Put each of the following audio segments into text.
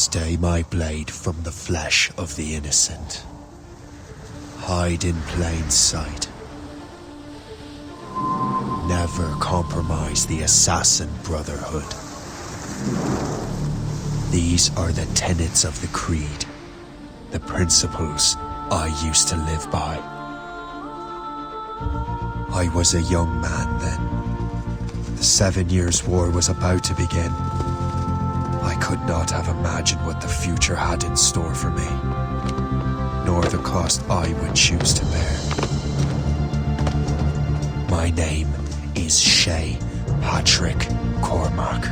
Stay my blade from the flesh of the innocent. Hide in plain sight. Never compromise the assassin brotherhood. These are the tenets of the creed, the principles I used to live by. I was a young man then. The 7 Years' War was about to begin. I could not have imagined what the future had in store for me, nor the cost I would choose to bear. My name is Shay Patrick Cormac.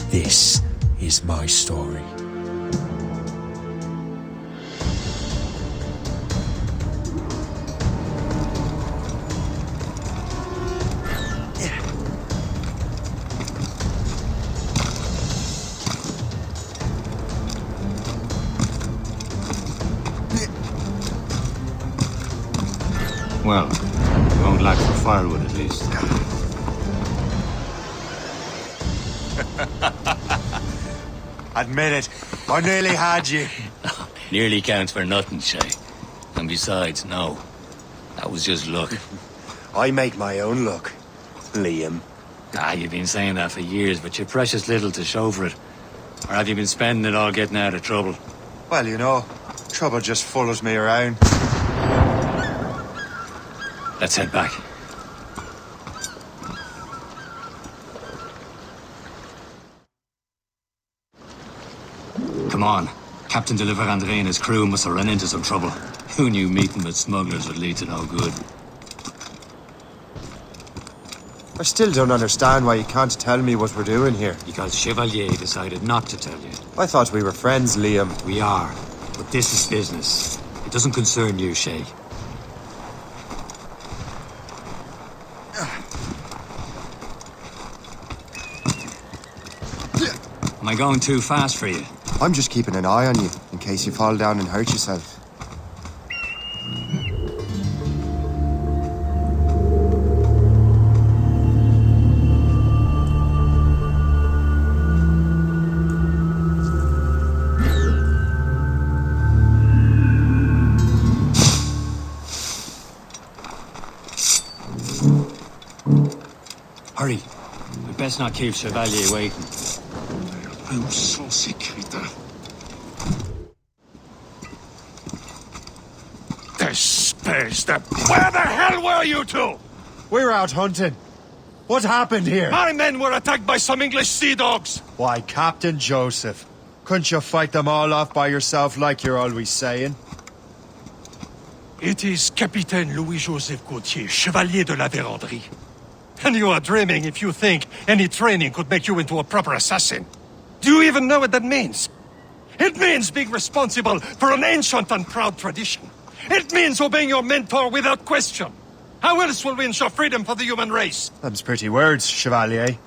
This is my story. Well, we won't lack for firewood at least. Admit it, I nearly had you. Nearly counts for nothing, Shay. And besides, no. That was just luck. I make my own luck, Liam. You've been saying that for years, but you're precious little to show for it. Or have you been spending it all getting out of trouble? Well, you know, trouble just follows me around. Let's head back. Come on. Captain de Andre and his crew must have run into some trouble. Who knew meeting with smugglers would lead to no good? I still don't understand why you can't tell me what we're doing here. Because Chevalier decided not to tell you. I thought we were friends, Liam. We are, but this is business. It doesn't concern you, Shay. Am I going too fast for you? I'm just keeping an eye on you, in case you fall down and hurt yourself. Hurry. We best not keep Chevalier waiting. Où sont ces crétins? Where the hell were you two? We were out hunting. What happened here? My men were attacked by some English sea dogs. Why, Captain Joseph, couldn't you fight them all off by yourself like you're always saying? It is Capitaine Louis-Joseph Gauthier, Chevalier de la Vérendrye. And you are dreaming if you think any training could make you into a proper assassin. Do you even know what that means? It means being responsible for an ancient and proud tradition. It means obeying your mentor without question. How else will we ensure freedom for the human race? Them's pretty words, Chevalier.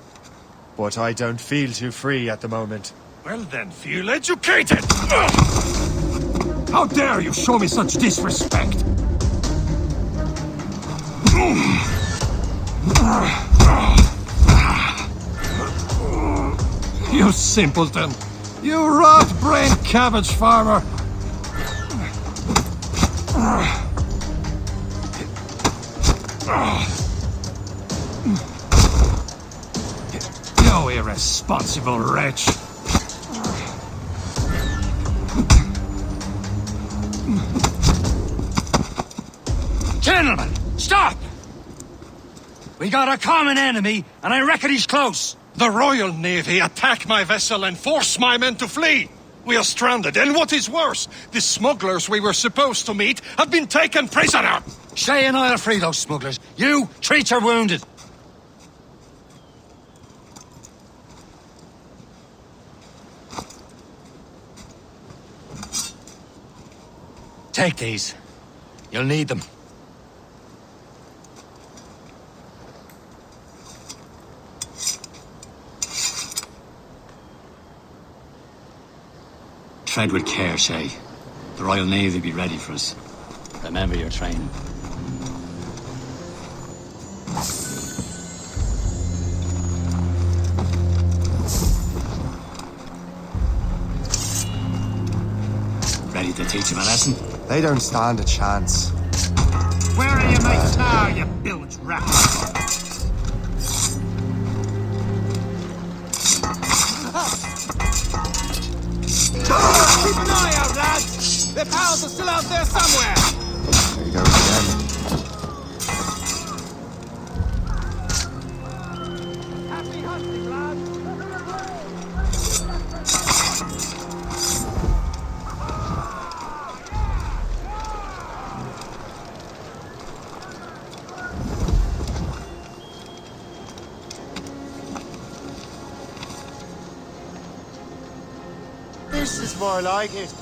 But I don't feel too free at the moment. Well then, feel educated! How dare you show me such disrespect? You simpleton! You rot-brained cabbage farmer! You irresponsible wretch! Gentlemen, stop! We got a common enemy, and I reckon he's close. The Royal Navy attack my vessel and force my men to flee. We are stranded, and what is worse, the smugglers we were supposed to meet have been taken prisoner. Shay and I'll free those smugglers. You, treat your wounded. Take these. You'll need them. Tread with care, Shay. The Royal Navy will be ready for us. Remember your training. need to teach him a lesson. They don't stand a chance. Where are your mates now, you bilge rat? Keep an eye out, lads! Their pals are still out there somewhere! There he goes again. Happy hunting, lads! This is more like it.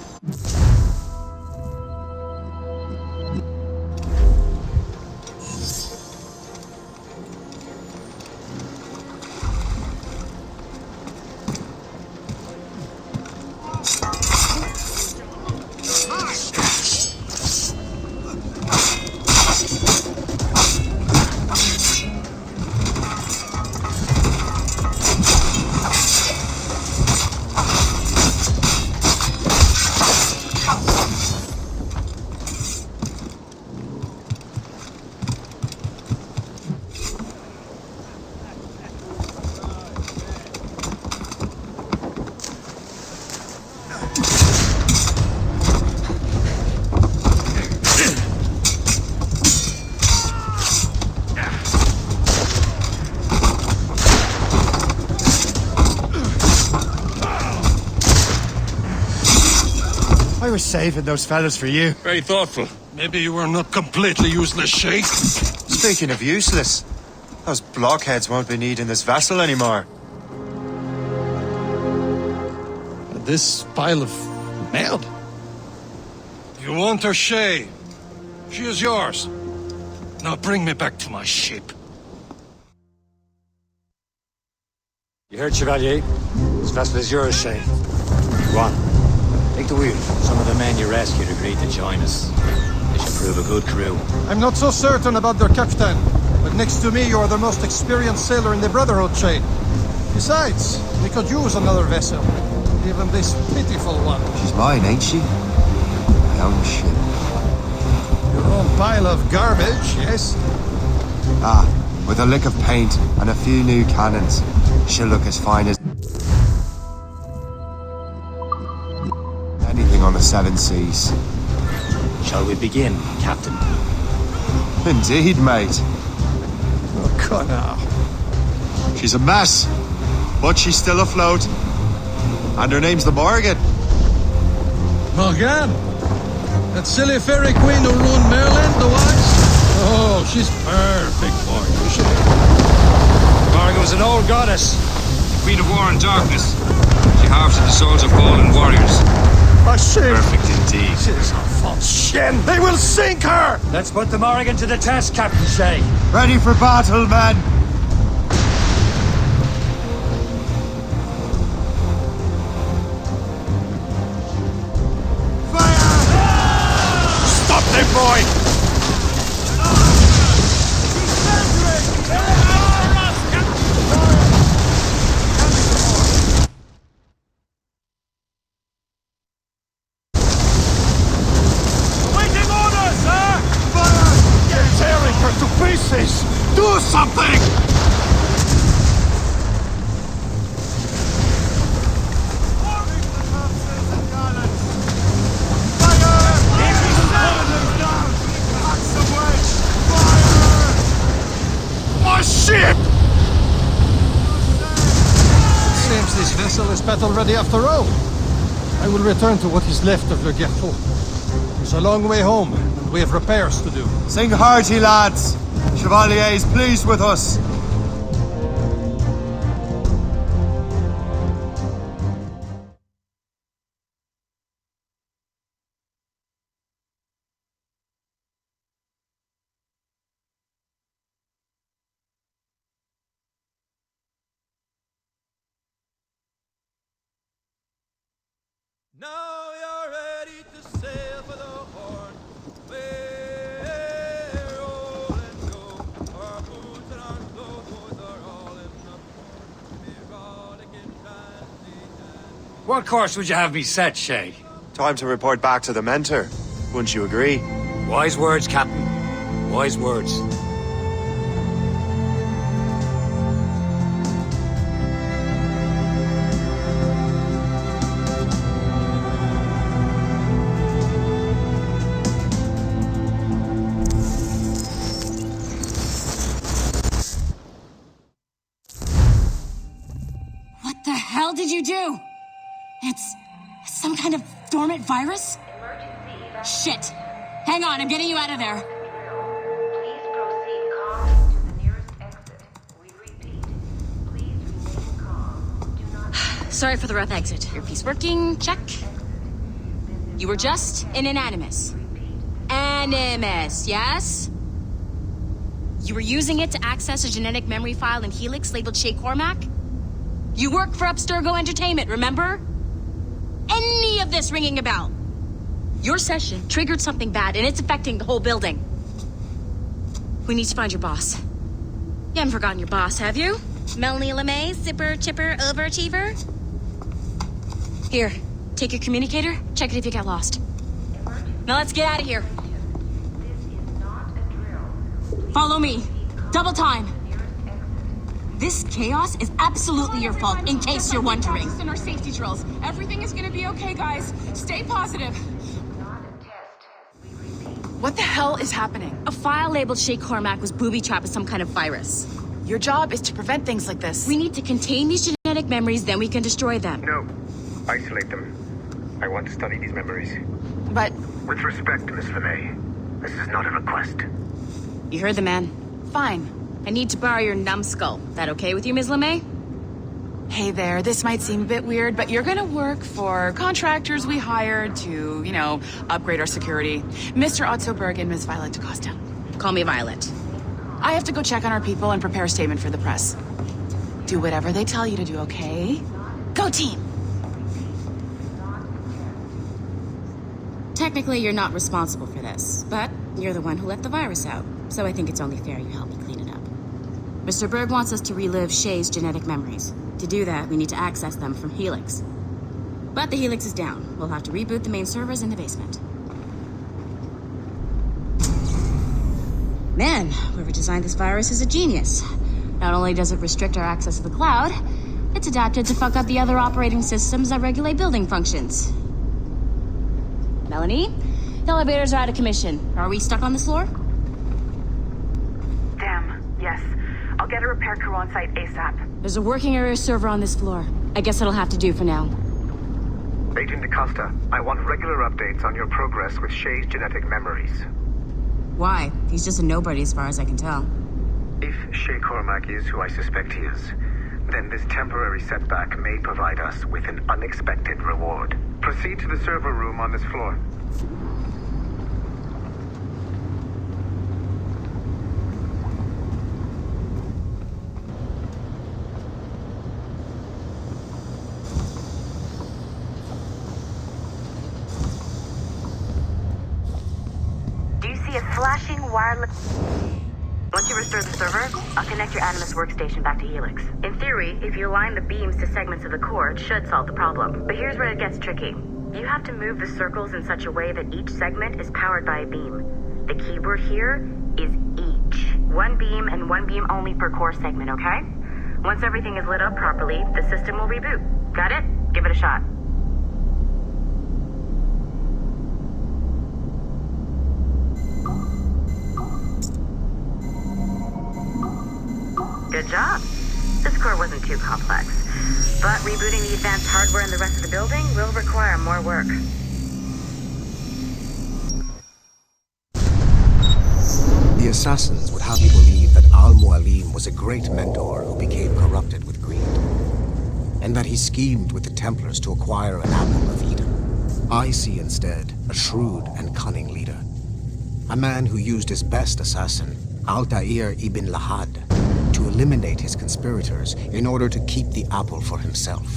I was saving those fellas for you. Very thoughtful. Maybe you were not completely useless, Shay. Speaking of useless, those blockheads won't be needing this vessel anymore. This pile of mail? You want her, Shay? She is yours. Now bring me back to my ship. You heard, Chevalier? This vessel is yours, Shay. Go on. Take the wheel. Some of the men you rescued agreed to join us. They should prove a good crew. I'm not so certain about their captain, but next to me you are the most experienced sailor in the Brotherhood chain. Besides, we could use another vessel. Even this pitiful one. She's mine, ain't she? My own ship. Your own pile of garbage, yes? Ah, with a lick of paint and a few new cannons, she'll look as fine as anything on the seven seas. Shall we begin, Captain? Indeed, mate. Oh, God, now. She's a mess, but she's still afloat. And her name's the Morgan. Morgan? That silly fairy queen who ruined Maryland, the wise? Oh, she's perfect for you, she. Morgan was an old goddess. Queen of War and Darkness. She harvested the souls of fallen warriors. Oh, shit. Perfect indeed. She's a false shin. They will sink her! Let's put the Morgan to the test, Captain Shay. Ready for battle, men! Stop them, boy! Waiting orders, sir! They're tearing her to pieces! Do something! My ship! It seems this vessel is battle ready after all. I will return to what is left of Le Gerfaut. It's a long way home, and we have repairs to do. Sing hearty, lads! Chevalier is pleased with us. Now you're ready to sail for the Horn. We're all and go. Our boots and our clothes are all in the port. We're rollicking dandy. What course would you have me set, Shay? Time to report back to the mentor. Wouldn't you agree? Wise words, Captain. Wise words. What the hell did you do? It's some kind of dormant virus? Shit! Hang on, I'm getting you out of there. Please proceed calmly to the nearest exit. We repeat, please remain calm. Do not... Sorry for the rough exit. Earpiece working, check. You were just in an Animus. Animus, yes? You were using it to access a genetic memory file in Helix labeled Shay Cormac? You work for Abstergo Entertainment, remember? Any of this ringing a bell? Your session triggered something bad, and it's affecting the whole building. We need to find your boss. You haven't forgotten your boss, have you? Melanie LeMay, zipper, chipper, overachiever? Here, take your communicator, check it if you get lost. Now let's get out of here. This is not a drill. Follow me. Double time. This chaos is absolutely your fault, in case you're wondering. In our safety drills. Everything is gonna be okay, guys. Stay positive. Not a test. We repeat. What the hell is happening? A file labeled Shay Cormac was booby-trapped with some kind of virus. Your job is to prevent things like this. We need to contain these genetic memories, then we can destroy them. No. Isolate them. I want to study these memories. But With respect, Miss LeMay, this is not a request. You heard the man. fine. I need to borrow your numbskull. That okay with you, Ms. LeMay? Hey there, this might seem a bit weird, but you're gonna work for contractors we hired to, upgrade our security. Mr. Otto Berg and Miss Violet DaCosta. Call me Violet. I have to go check on our people and prepare a statement for the press. Do whatever they tell you to do, okay? Go team! Technically, you're not responsible for this, but you're the one who let the virus out, so I think it's only fair you help me clean it up. Mr. Berg wants us to relive Shay's genetic memories. To do that, we need to access them from Helix. But the Helix is down. We'll have to reboot the main servers in the basement. Man, whoever designed this virus is a genius. Not only does it restrict our access to the cloud, it's adapted to fuck up the other operating systems that regulate building functions. Melanie, the elevators are out of commission. Are we stuck on this floor? Damn, yes. I'll get a repair crew on site ASAP. There's a working area server on this floor. I guess it'll have to do for now. Agent DaCosta, I want regular updates on your progress with Shay's genetic memories. Why? He's just a nobody as far as I can tell. If Shay Cormac is who I suspect he is, then this temporary setback may provide us with an unexpected reward. Proceed to the server room on this floor. Do you see a flashing wireless... Once you restore the server, I'll connect your Animus workstation back to Helix. In theory, if you align the beams to segments of the core, it should solve the problem. But here's where it gets tricky. You have to move the circles in such a way that each segment is powered by a beam. The keyword here is each. One beam and one beam only per core segment, okay? Once everything is lit up properly, the system will reboot. Got it? Give it a shot. Good job. This core wasn't too complex, but rebooting the advanced hardware in the rest of the building will require more work. The assassins would have you believe that Al-Mualim was a great mentor who became corrupted with greed, and that he schemed with the Templars to acquire an apple of Eden. I see instead a shrewd and cunning leader, a man who used his best assassin, Altair ibn Lahad, to eliminate his conspirators in order to keep the apple for himself,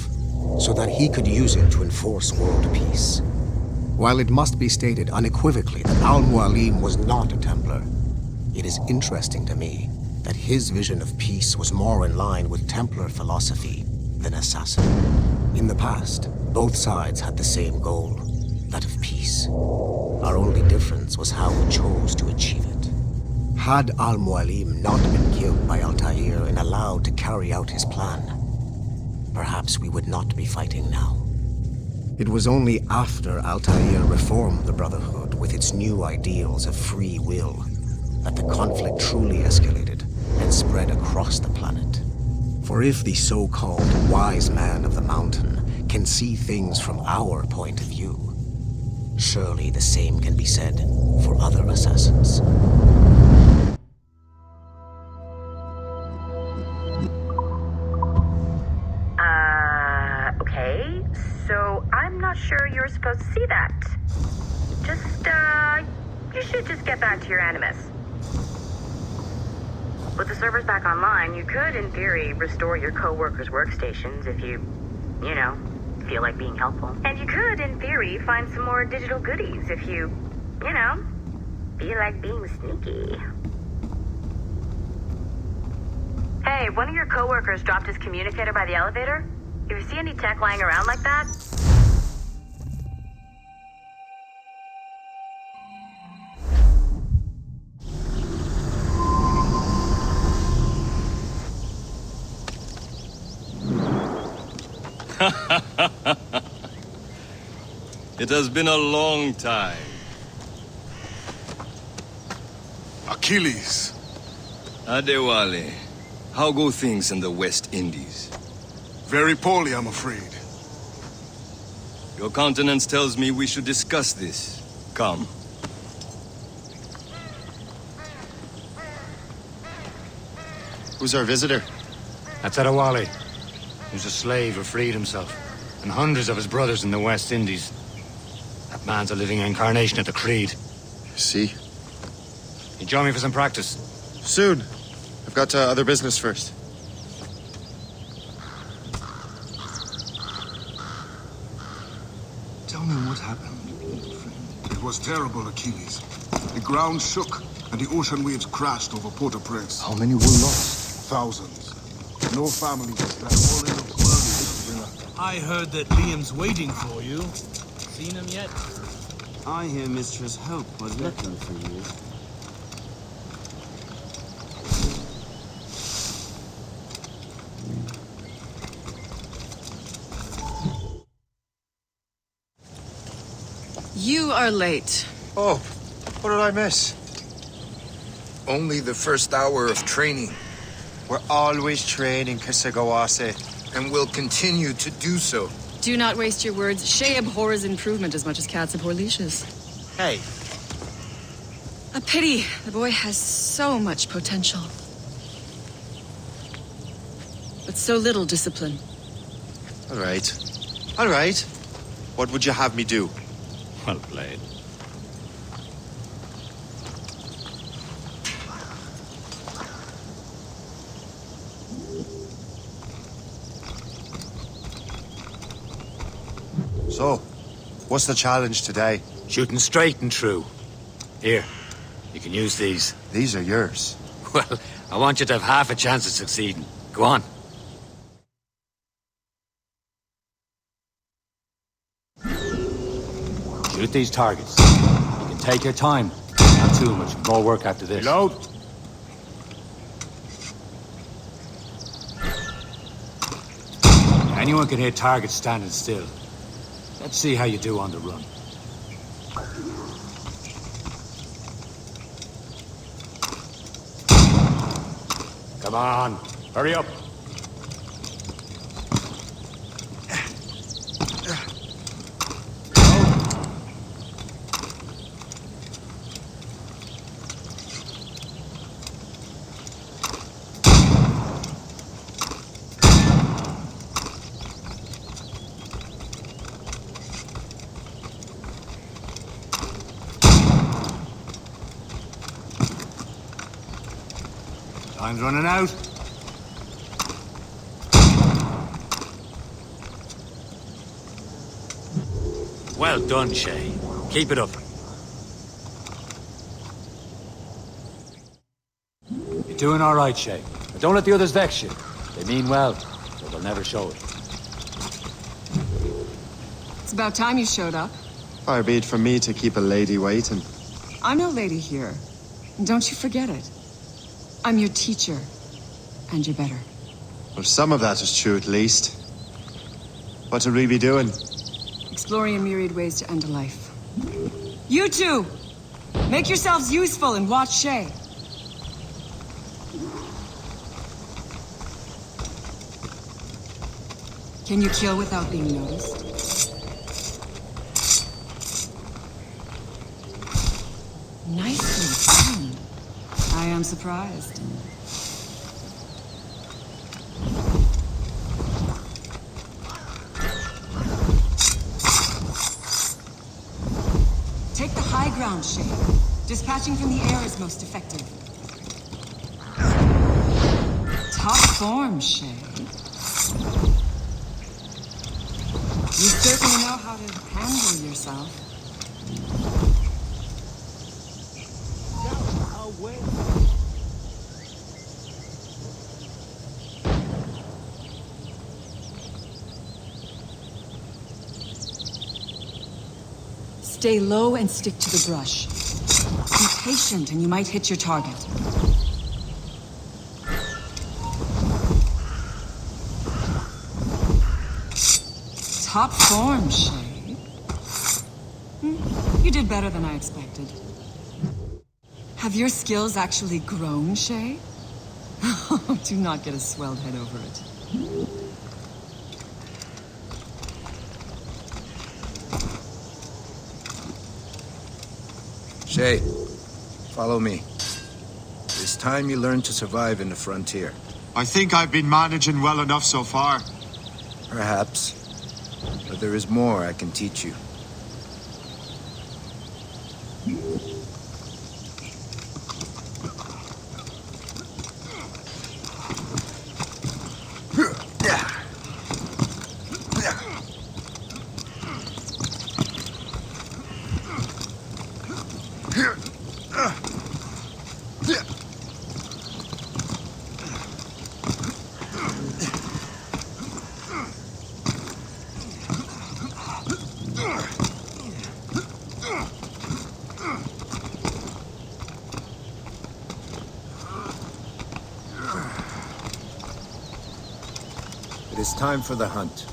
so that he could use it to enforce world peace. While it must be stated unequivocally that Al-Mualim was not a Templar, it is interesting to me that his vision of peace was more in line with Templar philosophy than assassin. In the past, both sides had the same goal, that of peace. Our only difference was how we chose to achieve it. Had Al-Mualim not been killed by Altair and allowed to carry out his plan, perhaps we would not be fighting now. It was only after Altair reformed the Brotherhood with its new ideals of free will that the conflict truly escalated and spread across the planet. For if the so-called wise man of the mountain can see things from our point of view, surely the same can be said for other assassins. Okay, so I'm not sure you're supposed to see that. You should just get back to your Animus. With the servers back online, you could, in theory, restore your co-workers' workstations if you feel like being helpful. And you could, in theory, find some more digital goodies if you feel like being sneaky. Hey, one of your co-workers dropped his communicator by the elevator. If you see any tech lying around like that, It has been a long time. Achilles. Adewale, how go things in the West Indies? Very poorly, I'm afraid. Your countenance tells me we should discuss this. Come. Who's our visitor? That's Adewale. Who's a slave who freed himself, and hundreds of his brothers in the West Indies. That man's a living incarnation of the Creed. See? You join me for some practice? Soon. I've got other business first. Tell me what happened, old friend. It was terrible, Achilles. The ground shook, and the ocean waves crashed over Port-au-Prince. How many were lost? Thousands. No family was left. All in the world. I heard that Liam's waiting for you. Seen him yet? I hear Mistress Hope was looking for you. You are late. Oh, what did I miss? Only the first hour of training. We're always training, Kisagawase. And will continue to do so. Do not waste your words. Shay abhors improvement as much as cats abhor leashes. Hey. A pity. The boy has so much potential. But so little discipline. All right. All right. What would you have me do? Well played. So, what's the challenge today? Shooting straight and true. Here, you can use these. These are yours. Well, I want you to have half a chance of succeeding. Go on. Shoot these targets. You can take your time. Not too much more work after this. Reload. Anyone can hit targets standing still. Let's see how you do on the run. Come on, hurry up. Time's running out. Well done, Shay. Keep it up. You're doing all right, Shay. But don't let the others vex you. They mean well, but they'll never show it. It's about time you showed up. Far be it from me to keep a lady waiting. I'm no lady here. Don't you forget it. I'm your teacher. And you're better. Well, some of that is true at least. What are we be doing? Exploring a myriad ways to end a life. You two! Make yourselves useful and watch Shay. Can you kill without being noticed? Nicely done. I am surprised. Take the high ground, Shay. Dispatching from the air is most effective. Top form, Shay. You certainly know how to handle yourself. Stay low and stick to the brush. Be patient and you might hit your target. Top form, Shay. You did better than I expected. Have your skills actually grown, Shay? Do not get a swelled head over it. Shay, follow me. It's time you learn to survive in the frontier. I think I've been managing well enough so far. Perhaps. But there is more I can teach you. It is time for the hunt.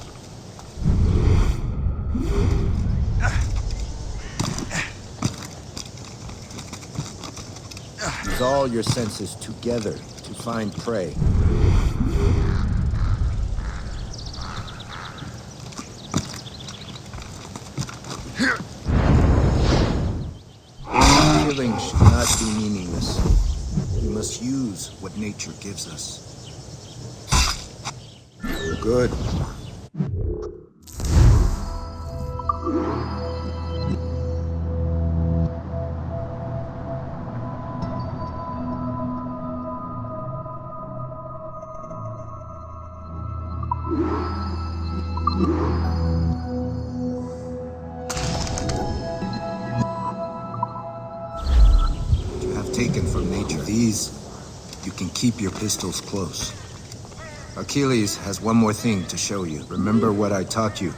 Use all your senses together to find prey. Killing should not be meaningless. We must use what nature gives us. Good. You have taken from nature. These, you can keep your pistols close. Achilles has one more thing to show you. Remember what I taught you.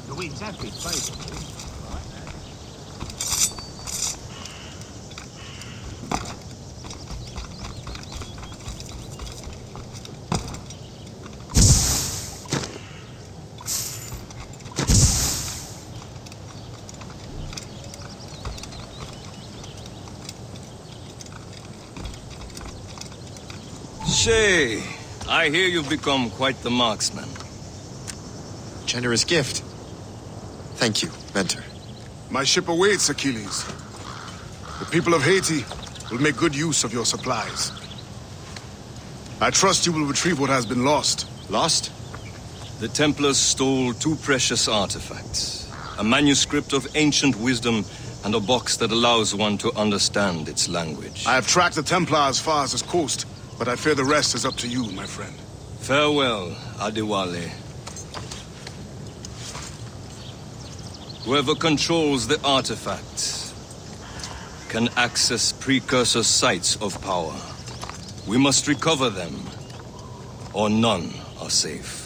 The winds have been favorable. Shay, I hear you've become quite the marksman. Generous gift. Thank you, Mentor. My ship awaits, Achilles. The people of Haiti will make good use of your supplies. I trust you will retrieve what has been lost. Lost? The Templars stole 2 precious artifacts. A manuscript of ancient wisdom and a box that allows one to understand its language. I have tracked the Templar as far as this coast, but I fear the rest is up to you, my friend. Farewell, Adewale. Whoever controls the artifacts can access precursor sites of power. We must recover them, or none are safe.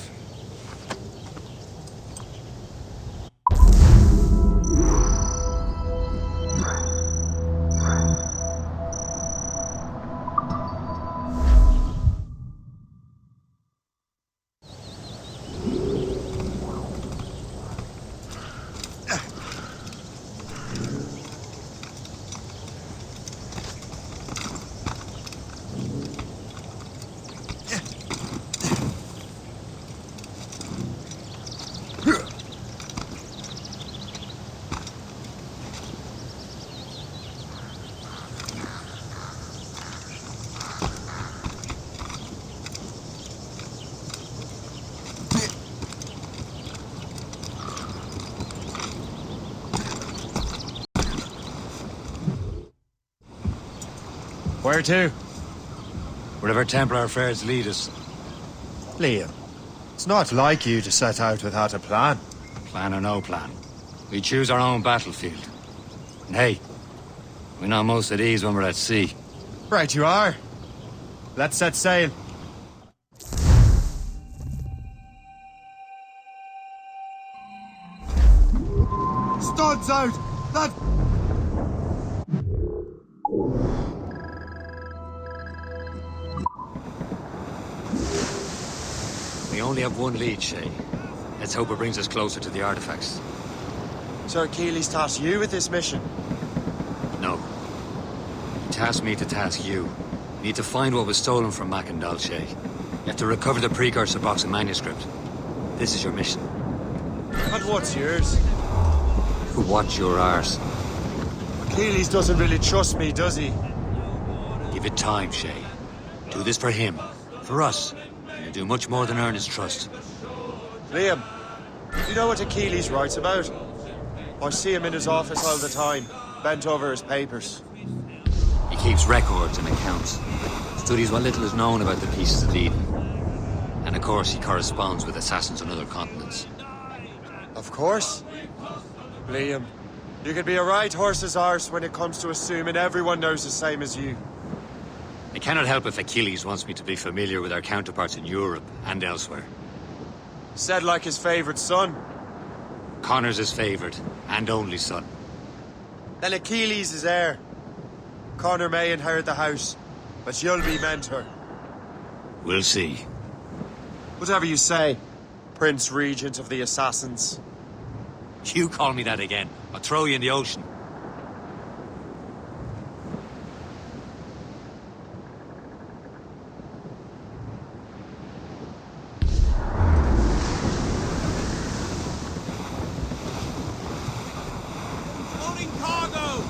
Where to? Wherever Templar affairs lead us. Liam, it's not like you to set out without a plan. Plan or no plan. We choose our own battlefield. And hey, we're not most at ease when we're at sea. Right you are. Let's set sail. Studs out! That... We only have one lead, Shay. Let's hope it brings us closer to the artifacts. Sir Achilles tasked you with this mission? No. He tasked me to task you. We need to find what was stolen from Mac and Shay. You have to recover the precursor box and manuscript. This is your mission. And what's yours? Watch your arse. Achilles doesn't really trust me, does he? Give it time, Shay. Do this for him. For us. You'll do much more than earn his trust. Liam, do you know what Achilles writes about? I see him in his office all the time, bent over his papers. He keeps records and accounts. Studies what little is known about the pieces of Eden. And of course, he corresponds with assassins on other continents. Of course. Liam, you can be a right horse's arse when it comes to assuming everyone knows the same as you. I cannot help if Achilles wants me to be familiar with our counterparts in Europe and elsewhere. Said like his favorite son. Connor's his favorite and only son. Then Achilles is heir. Connor may inherit the house, but you'll be mentor. We'll see. Whatever you say, Prince Regent of the Assassins. You call me that again, I'll throw you in the ocean. Loading cargo!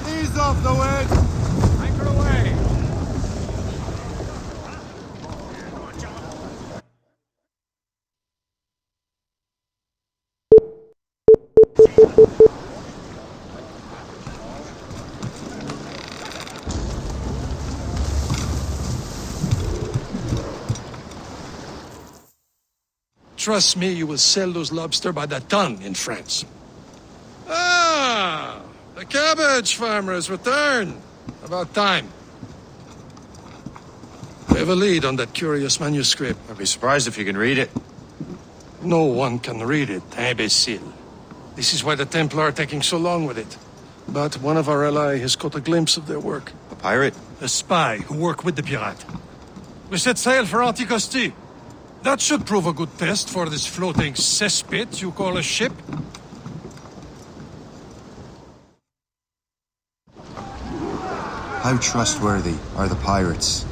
Ease off the wind! Anchor away! Trust me, you will sell those lobster by the ton in France. Ah, the cabbage farmer has returned. About time. We have a lead on that curious manuscript. I'd be surprised if you can read it. No one can read it, imbecile. This is why the Templar are taking so long with it. But one of our allies has caught a glimpse of their work. A pirate? A spy who worked with the pirate. We set sail for Anticosti. That should prove a good test for this floating cesspit you call a ship. How trustworthy are the pirates?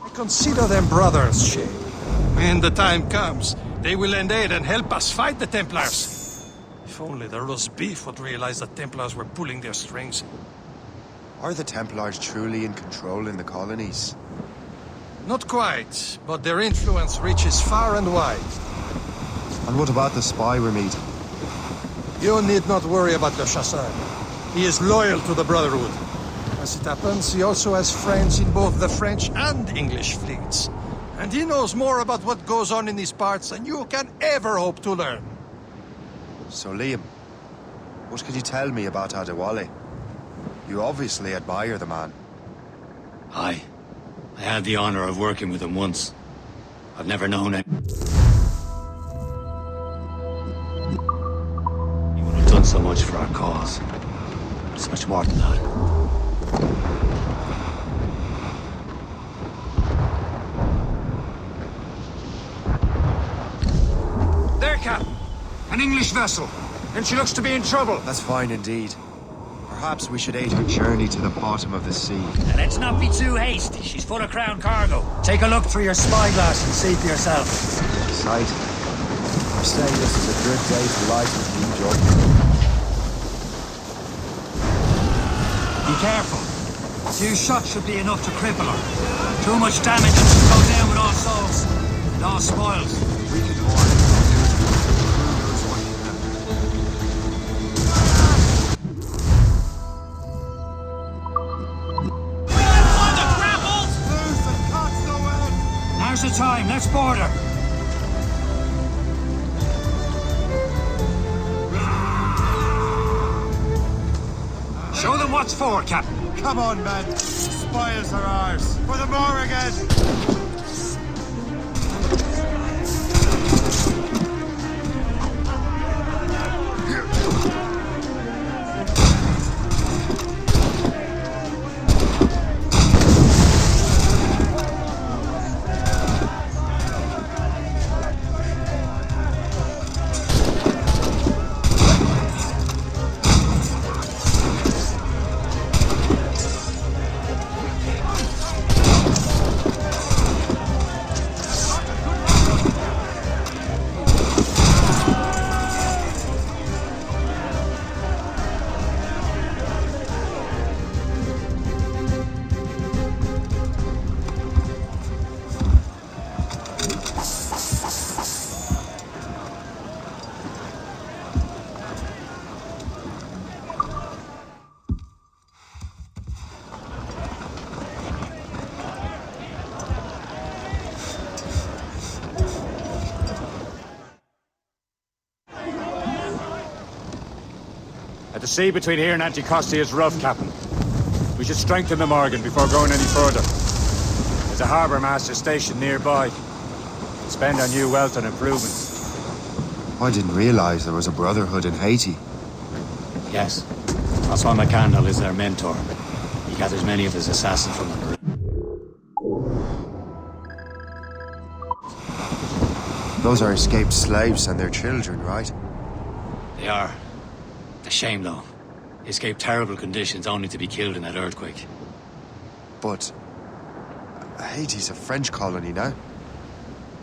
I consider them brothers, Shay. When the time comes, they will lend aid and help us fight the Templars. If only the roast beef would realize the Templars were pulling their strings. Are the Templars truly in control in the colonies? Not quite, but their influence reaches far and wide. And what about the spy we're meeting? You need not worry about Le Chasseur. He is loyal to the Brotherhood. As it happens, he also has friends in both the French and English fleets. And he knows more about what goes on in these parts than you can ever hope to learn. So Liam, what can you tell me about Adewale? You obviously admire the man. Aye. I had the honor of working with him once. I've never known him. He would have done so much for our cause. It's much more than that. There, Captain. An English vessel. And she looks to be in trouble. That's fine indeed. Perhaps we should aid her journey to the bottom of the sea. Let's not be too hasty. She's full of crown cargo. Take a look through your spyglass and see for yourself. Sight. I'm saying this is a good day to lighten the job. Be careful. A few shots should be enough to cripple her. Too much damage and she'll go down with all souls. And all spoils. We can warn her. Now's the time. Let's board her. Show them what's for, Captain. Come on, men. The spoils are ours. For the Morrigan! The sea between here and Anticosti is rough, Captain. We should strengthen the Morgan before going any further. There's a harbour master stationed nearby. Spend our new wealth on improvements. I didn't realize there was a brotherhood in Haiti. Yes. Francois McCandle is their mentor. He gathers many of his assassins from the Those are escaped slaves and their children, right? They are. A shame, though. They escaped terrible conditions only to be killed in that earthquake. But Haiti's a French colony now.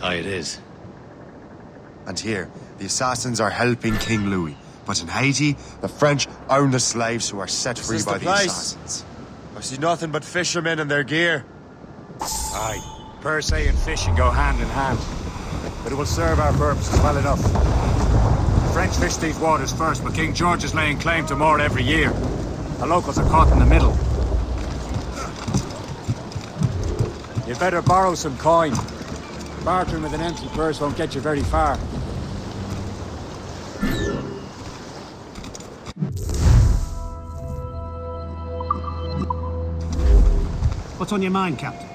Aye, it is. And here, the assassins are helping King Louis. But in Haiti, the French own the slaves who are set free by the assassins. I see nothing but fishermen and their gear. Aye. Per se and fishing go hand in hand. But it will serve our purposes well enough. The French fish these waters first, but King George is laying claim to more every year. The locals are caught in the middle. You'd better borrow some coin. Bartering with an empty purse won't get you very far. What's on your mind, Captain?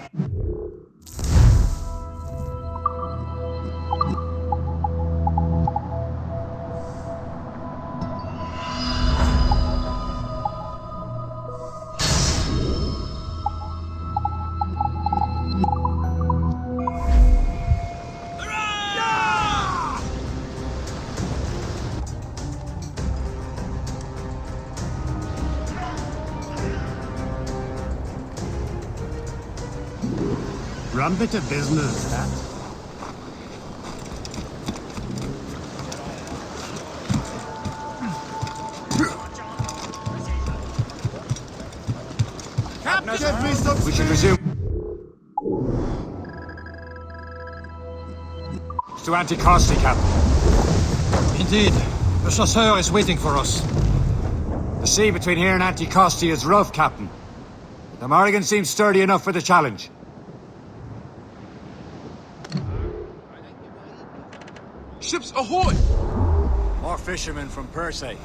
Rum bit of business, that. We should resume. It's to Anticosti, Captain. Indeed. The chasseur is waiting for us. The sea between here and Anticosti is rough, Captain. The Morrigan seems sturdy enough for the challenge. Ships ahoy! More fishermen from Persay.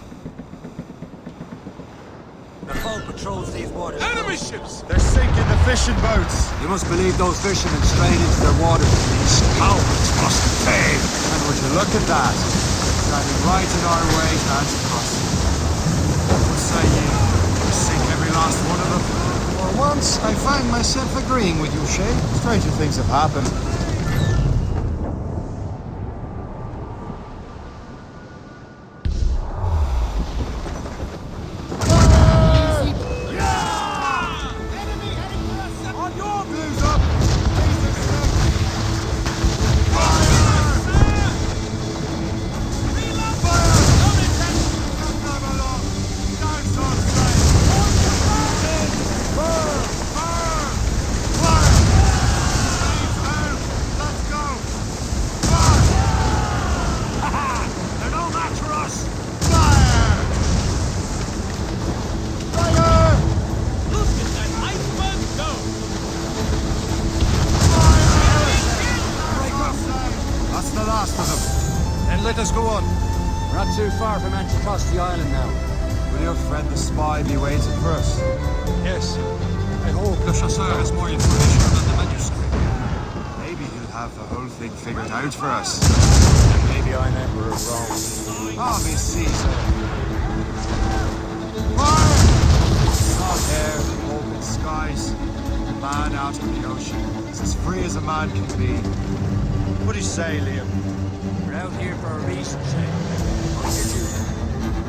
The foe patrols these waters. Enemy ships! They're sinking the fishing boats. You must believe those fishermen strain into their waters. These cowards must pay. And would you look at that? Standing right in our way to Anticosti. What say you? We sink every last one of them. For once, I find myself agreeing with you, Shay. Stranger things have happened. Let us go on. We're not too far from Anticosti Island now. Will your friend the spy be waiting for us? Yes. I hope the chasseur has more information than the manuscript. Maybe he'll have the whole thing figured out for us. Maybe I'm Emperor of Rome. Obvious Caesar. Fire! Hot air, open skies. Man out of the ocean. It's as free as a man can be. What do you say, Liam? We're out here for a reason, Shay.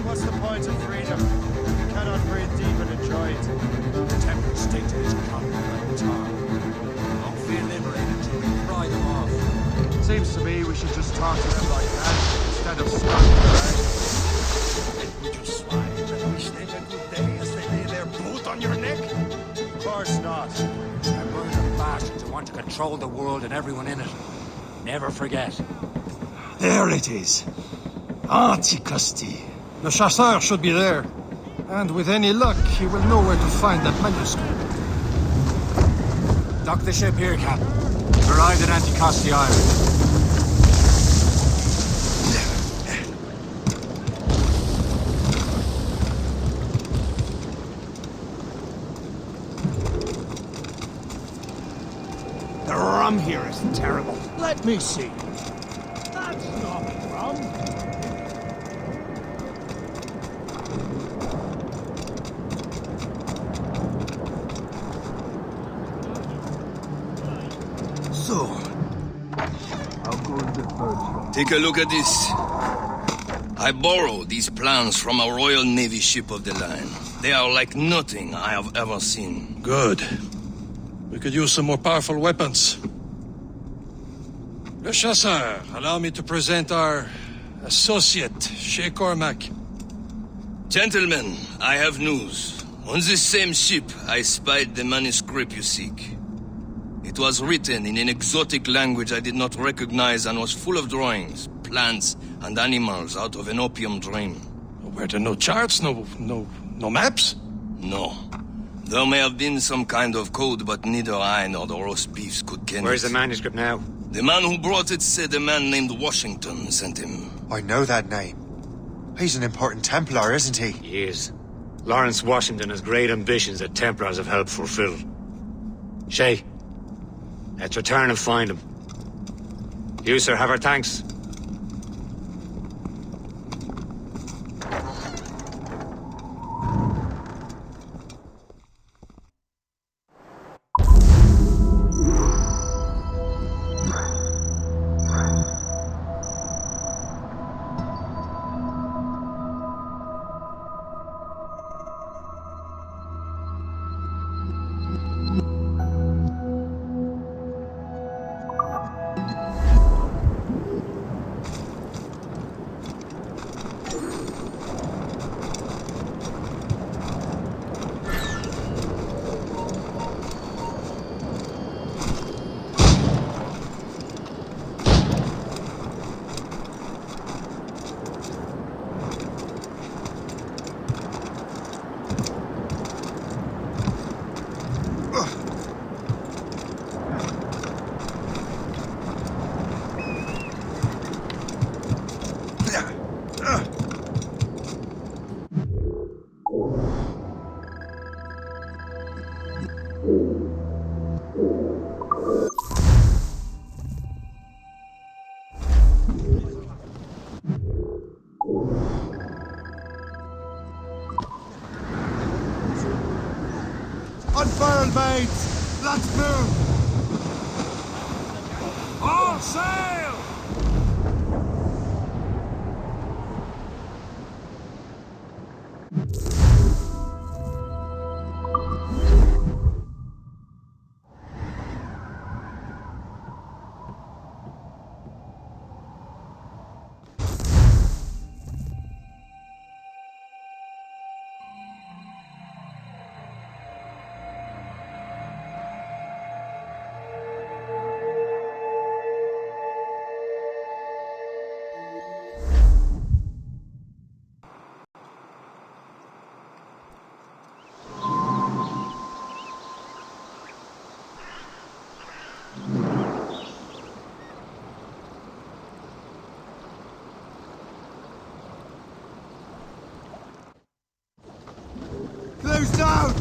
What's the point of freedom? You cannot breathe deep and enjoy it. The Templar stick to his copyright tar. Don't feel liberated till we pry them off. Seems to me we should just talk to them like that, instead of stalking around. Would you swine that wish them a good day as they lay their boot on your neck? Of course not. They're murder bastards who want to control the world and everyone in it. Never forget. There it is. Anticosti. The chasseur should be there. And with any luck, he will know where to find that manuscript. Dock the ship here, Captain. We've arrived at Anticosti Island. The rum here is terrible. Let me see. That's not rum. So, how goes the first? Take a look at this. I borrowed these plans from a Royal Navy ship of the line. They are like nothing I have ever seen. Good. We could use some more powerful weapons. Le Chasseur, allow me to present our associate, Shay Cormac. Gentlemen, I have news. On this same ship, I spied the manuscript you seek. It was written in an exotic language I did not recognize and was full of drawings, plants, and animals out of an opium dream. Were there no charts, no maps? No. There may have been some kind of code, but neither I nor the roast beefs could ken Where's it. the manuscript now? The man who brought it said a man named Washington sent him. I know that name. He's an important Templar, isn't he? He is. Lawrence Washington has great ambitions that Templars have helped fulfill. Shay, let's return and find him. You, sir, have our thanks. sail, mates! Let's move! All sail! Close down!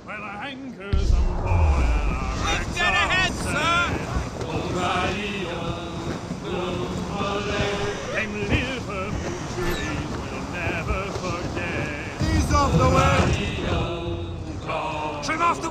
Well, our anchors on board and our racks dead ahead, sir! Them Liverpool beauties we'll never forget. Ease off the way! Trim off the...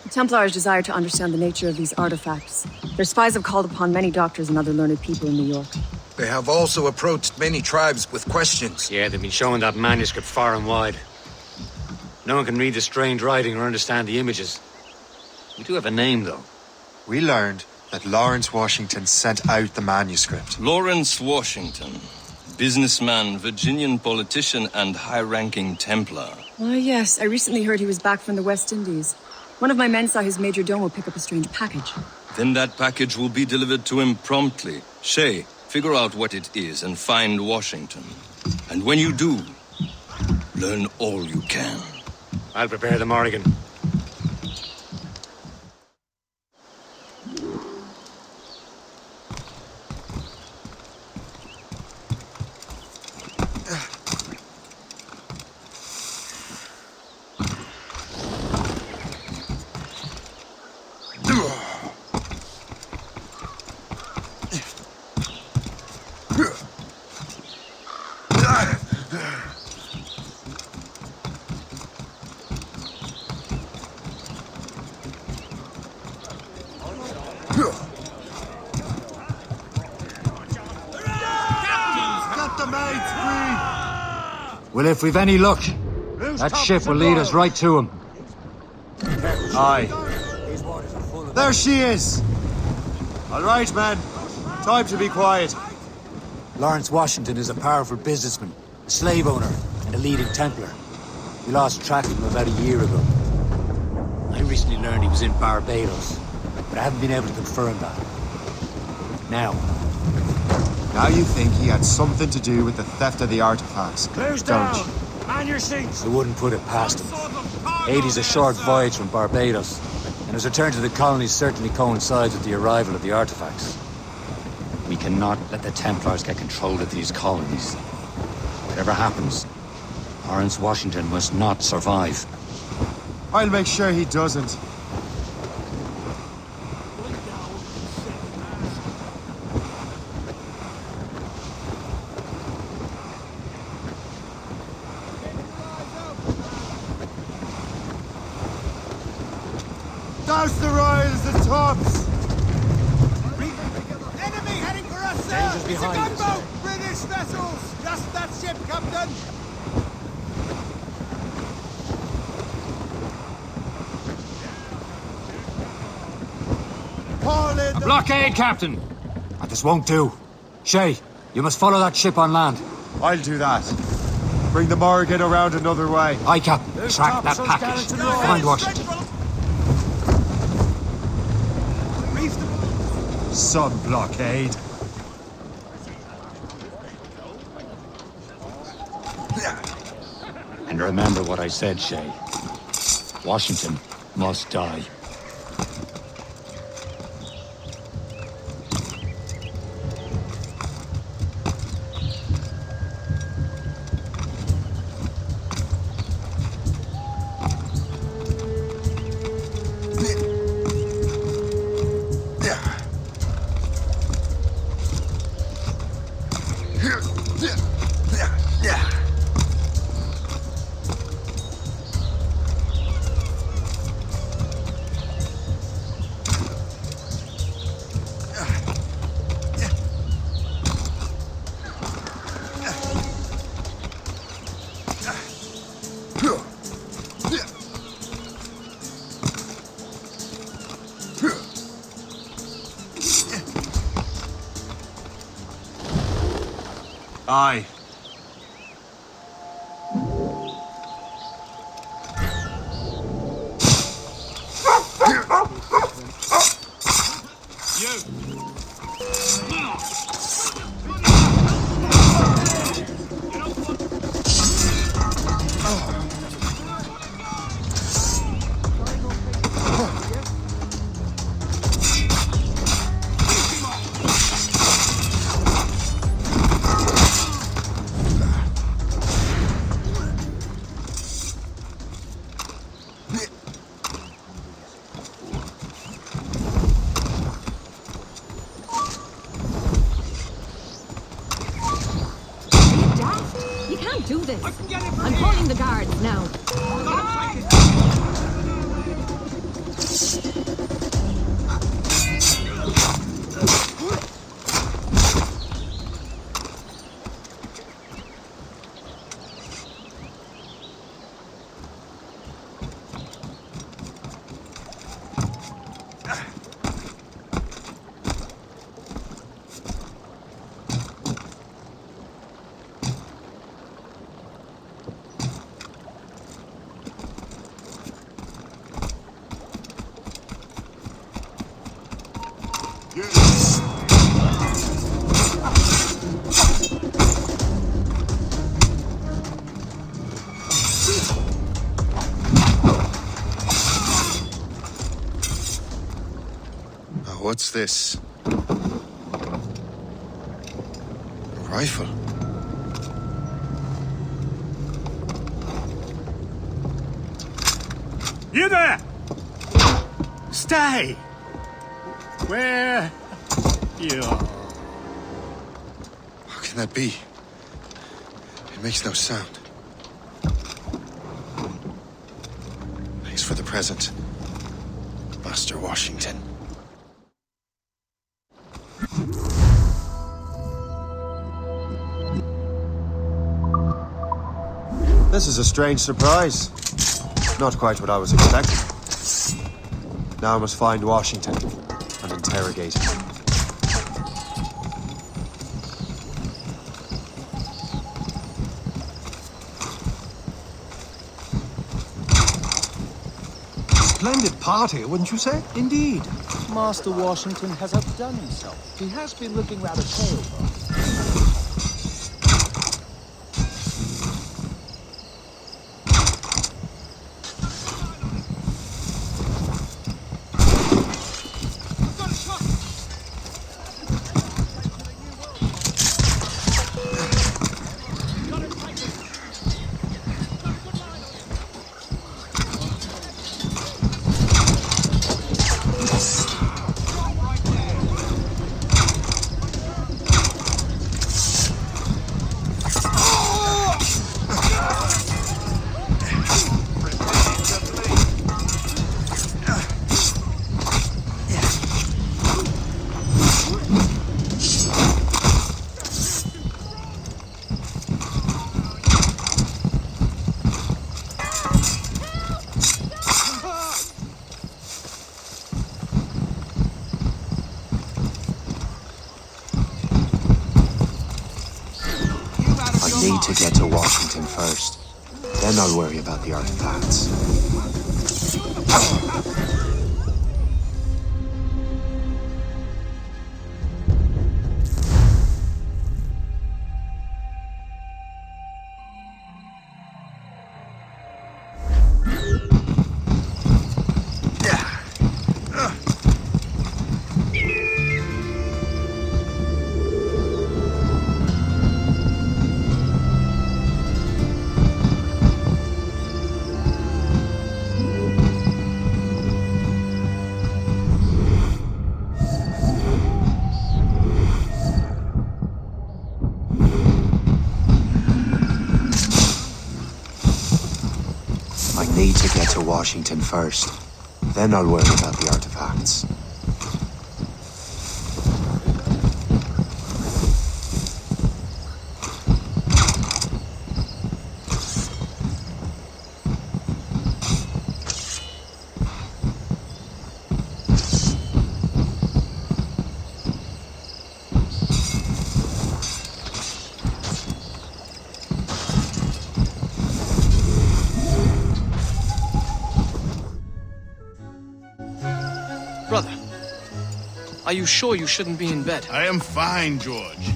The Templars desire to understand the nature of these artifacts. Their spies have called upon many doctors and other learned people in New York. They have also approached many tribes with questions. Yeah, they've been showing that manuscript far and wide. No one can read the strange writing or understand the images. We do have a name, though. We learned that Lawrence Washington sent out the manuscript. Lawrence Washington. Businessman, Virginian politician, and high-ranking Templar. Ah, yes. I recently heard he was back from the West Indies. One of my men saw his major domo pick up a strange package. Then that package will be delivered to him promptly. Shay, figure out what it is and find Washington. And when you do, learn all you can. I'll prepare the Morrigan. Well, if we've any luck, that ship will lead us right to him. Aye. There she is! All right, men. Time to be quiet. Lawrence Washington is a powerful businessman, a slave owner, and a leading Templar. We lost track of him about a year ago. I recently learned he was in Barbados, but I haven't been able to confirm that. Now you think he had something to do with the theft of the artifacts, Close don't down! you? Man your seats! I wouldn't put it past him. 80's a short voyage from Barbados, and his return to the colonies certainly coincides with the arrival of the artifacts. We cannot let the Templars get control of these colonies. Whatever happens, Lawrence Washington must not survive. I'll make sure he doesn't. Douse the royals and tops! Enemy heading for us, sir! Danger's behind us. Gunboat! British British vessels! Just that ship, Captain! A blockade, Captain! This won't do. Shay, you must follow that ship on land. I'll do that. Bring the Morrigan around another way. Aye, Captain. Track that package. Find Washington. Some blockade. And remember what I said, Shay. Washington must die. Aye. You can't do this. I'm calling the guards now. What's this? A rifle? You there! Stay! Where you are. How can that be? It makes no sound. Thanks for the present, Master Washington. This is a strange surprise. Not quite what I was expecting. Now I must find Washington and interrogate him. Splendid party, wouldn't you say? Indeed. Master Washington has outdone himself. He has been looking rather pale, though. first. Then I'll worry about the artifacts. I need to get to Washington first. Then I'll worry about the artifacts. Brother, are you sure you shouldn't be in bed? I am fine, George.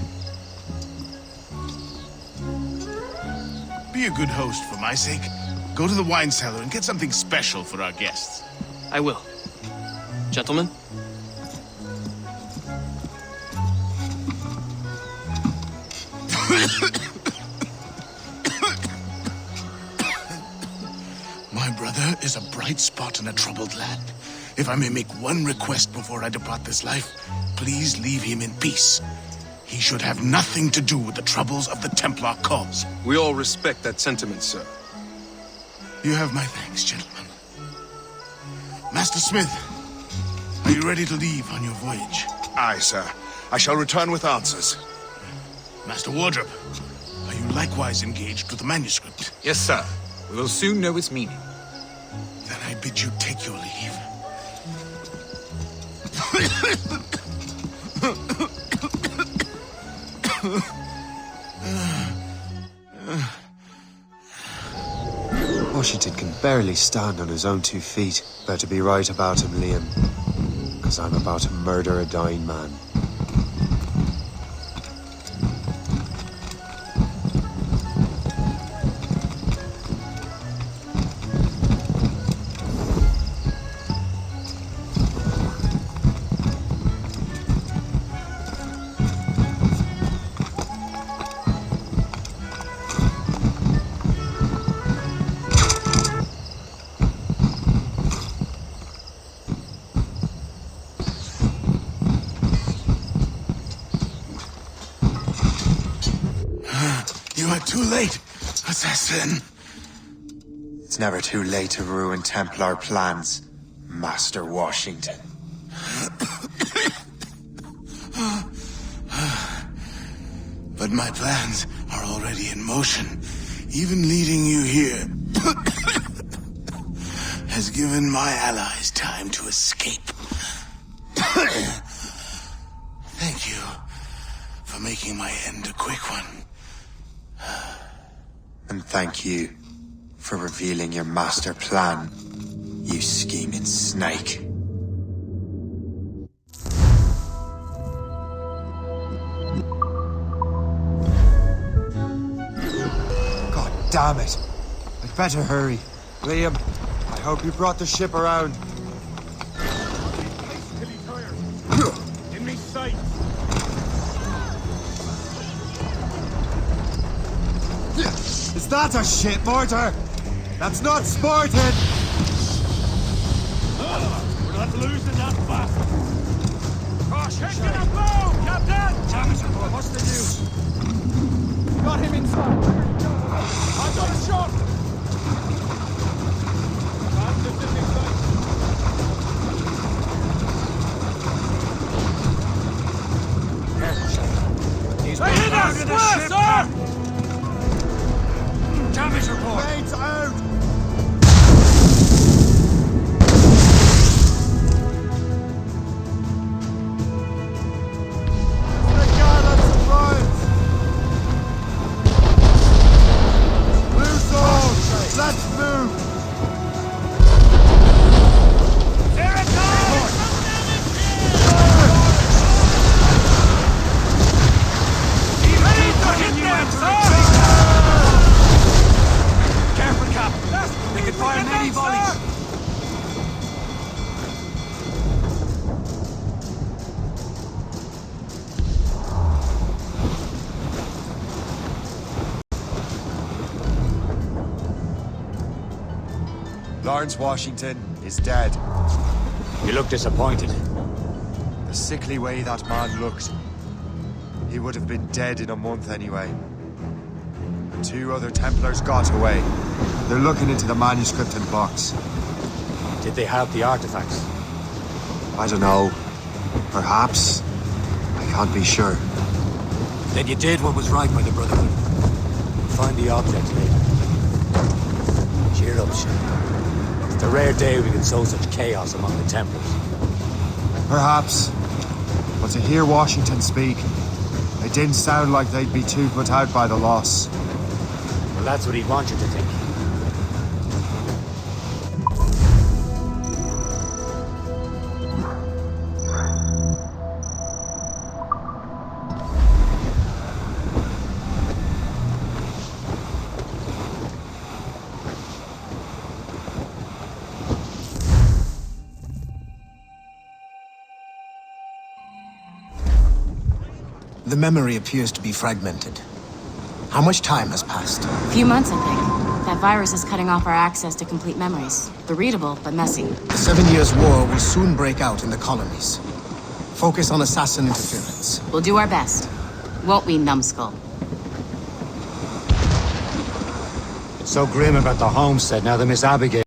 Be a good host for my sake. Go to the wine cellar and get something special for our guests. I will. Gentlemen? My brother is a bright spot in a troubled land. If I may make one request before I depart this life, please leave him in peace. He should have nothing to do with the troubles of the Templar cause. We all respect that sentiment, sir. You have my thanks, gentlemen. Master Smith, are you ready to leave on your voyage? Aye, sir. I shall return with answers. Master Wardrop, are you likewise engaged with the manuscript? Yes, sir. We will soon know its meaning. Then I bid you take your leave. Washington can barely stand on his own 2 feet. Better be right about him, Liam. Because I'm about to murder a dying man. Too late, assassin. It's never too late to ruin Templar plans, Master Washington. But my plans are already in motion. Even leading you here has given my allies time to escape. Thank you for making my end a quick one. And thank you for revealing your master plan, you scheming snake. God damn it. I'd better hurry. Liam, I hope you brought the ship around. In me sight. Is that a ship mortar? That's not sporting! We're not losing that fast. Caution, get a blow, Captain! Damage report, what's the news? Got him inside. I've got a shot. He's Hey, hit us, sir! Damage report! Blades out! The gallants of France! Heavy volleys! Lawrence Washington is dead. You look disappointed. The sickly way that man looked. He would have been dead in a month anyway. 2 other Templars got away. They're looking into the manuscript and box. Did they have the artifacts? I don't know. Perhaps. I can't be sure. Then you did what was right by the Brotherhood. Find the object later. Cheer up, Shay. It's a rare day we can sow such chaos among the Templars. Perhaps. But to hear Washington speak, it didn't sound like they'd be too put out by the loss. Well, that's what he'd want you to think. The memory appears to be fragmented. How much time has passed? A few months, I think. That virus is cutting off our access to complete memories. They're readable, but messy. The 7 Years' War will soon break out in the colonies. Focus on assassin interference. We'll do our best. Won't we, numbskull? It's so grim about the homestead now that Miss Abigail